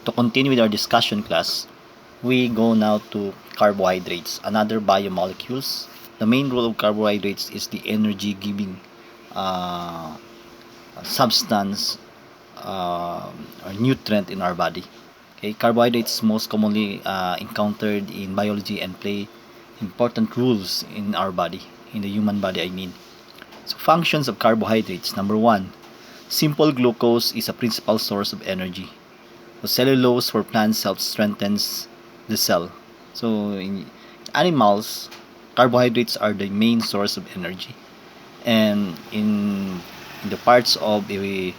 To continue with our discussion class, we go now to carbohydrates, another biomolecules. The main role of carbohydrates is the energy-giving substance or nutrient in our body. Okay, carbohydrates most commonly encountered in biology and play important roles in our body, in the human body, I mean. So functions of carbohydrates. Number one, simple glucose is a principal source of energy. So cellulose for plants helps strengthens the cell. So in animals, carbohydrates are the main source of energy. And in the parts of a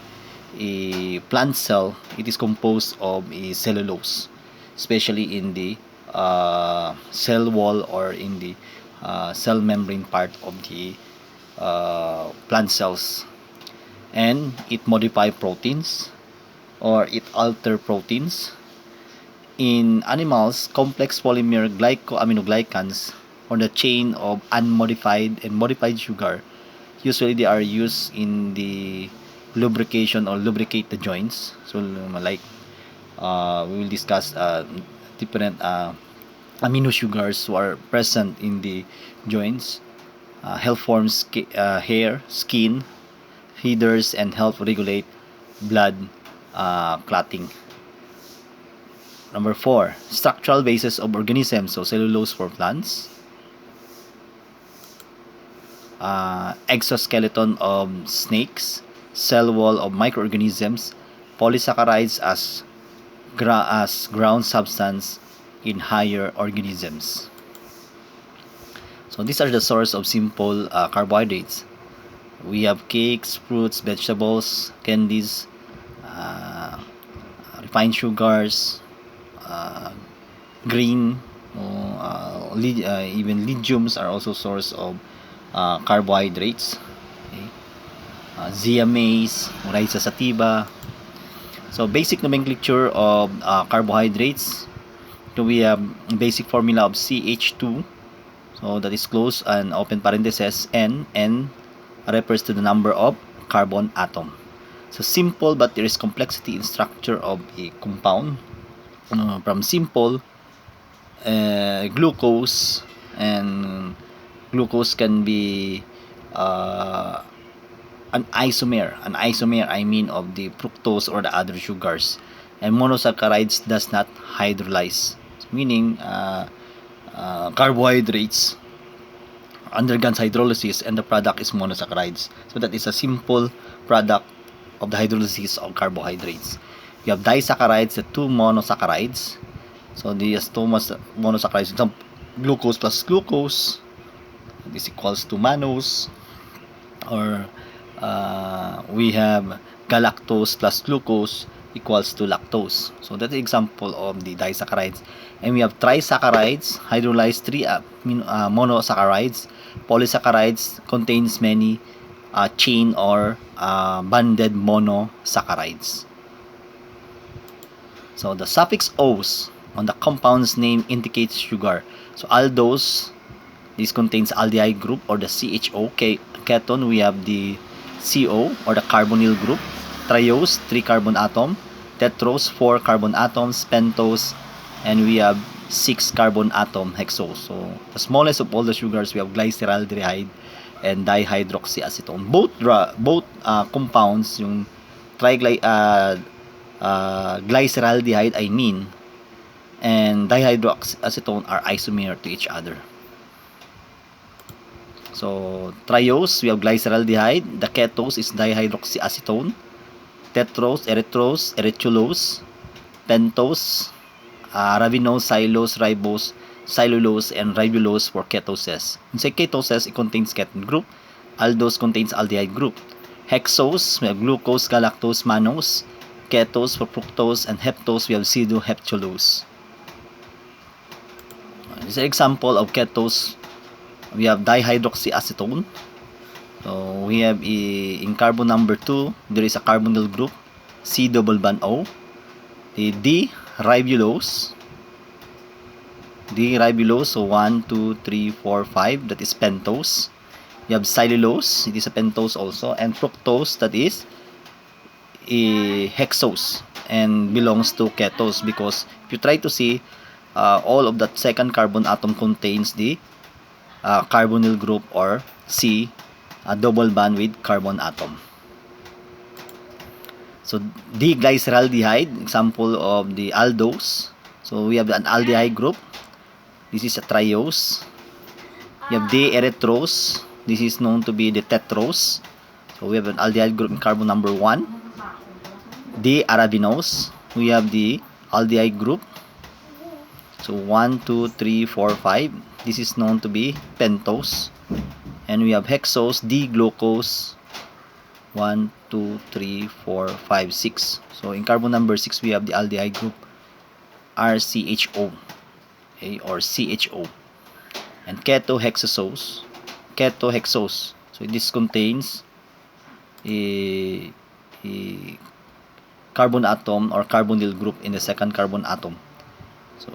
plant cell, it is composed of a cellulose, especially in the cell wall or in the cell membrane part of the plant cells. And it modify proteins or it alter proteins. In animals, complex polymer glycosaminoglycans or the chain of unmodified and modified sugar, usually they are used in the lubrication or lubricate the joints. So like we will discuss different amino sugars who are present in the joints, help form hair, skin, feathers, and help regulate blood clotting. Number 4, structural basis of organisms. So cellulose for plants, exoskeleton of snakes, cell wall of microorganisms, polysaccharides as ground substance in higher organisms. So these are the source of simple carbohydrates. We have cakes, fruits, vegetables, candies, refined sugars, grain, even legumes are also source of carbohydrates. Okay. Zea maize, Rhiza sativa. So basic nomenclature of carbohydrates. So we have basic formula of CH2. So that is close and open parenthesis N. N refers to the number of carbon atom. So simple, but there is complexity in structure of a compound. From simple, glucose, and glucose can be an isomer. An isomer, I mean, of the fructose or the other sugars. And monosaccharides does not hydrolyze, meaning carbohydrates undergoes hydrolysis and the product is monosaccharides. So that is a simple product of the hydrolysis of carbohydrates. You have disaccharides, the two monosaccharides. So these two monosaccharides, glucose plus glucose, this equals to mannose. Or we have galactose plus glucose equals to lactose. So that's the example of the disaccharides. And we have trisaccharides, hydrolyzed 3 monosaccharides. Polysaccharides contains many chain or bonded monosaccharides. So the suffix "-os" on the compound's name indicates sugar. So Aldos, this contains aldehyde group or the CHO. Ketone, we have the CO or the carbonyl group. Triose, 3 carbon atom. Tetrose, 4 carbon atoms. Pentose, and we have 6 carbon atom hexose. So the smallest of all the sugars, we have glyceraldehyde and dihydroxyacetone. Both compounds, yung glyceraldehyde, I mean, and dihydroxyacetone are isomer to each other. So triose, we have glyceraldehyde. The ketose is dihydroxyacetone. Tetrose, erythrulose. Pentose, ravinose, xylose, ribose, cellulose, and ribulose for ketoses. In ketoses, it contains ketone group. Aldose contains aldehyde group. Hexose, we have glucose, galactose, mannose. Ketose for fructose, and heptose, we have pseudoheptulose. This is an example of ketose. We have dihydroxyacetone. So we have in carbon number 2, there is a carbonyl group, C double bond O. The D-ribulose, so 1, 2, 3, 4, 5, that is pentose. You have cellulose, it is a pentose also, and fructose, that is a hexose. and belongs to ketose, because if you try to see, all of that second carbon atom contains the carbonyl group, or C, a double bond with carbon atom. So D-glyceraldehyde, example of the Aldos. So we have an aldehyde group. This is a triose. You have D-erythrose. This is known to be the tetrose. So we have an aldehyde group in carbon number 1. D-arabinose. We have the aldehyde group. So 1, 2, 3, 4, 5. This is known to be pentose. And we have hexose, D-glucose. 1, 2, 3, 4, 5, 6. So in carbon number 6, we have the aldehyde group RCHO, okay, or CHO. And ketohexose. So this contains a carbon atom or carbonyl group in the second carbon atom. So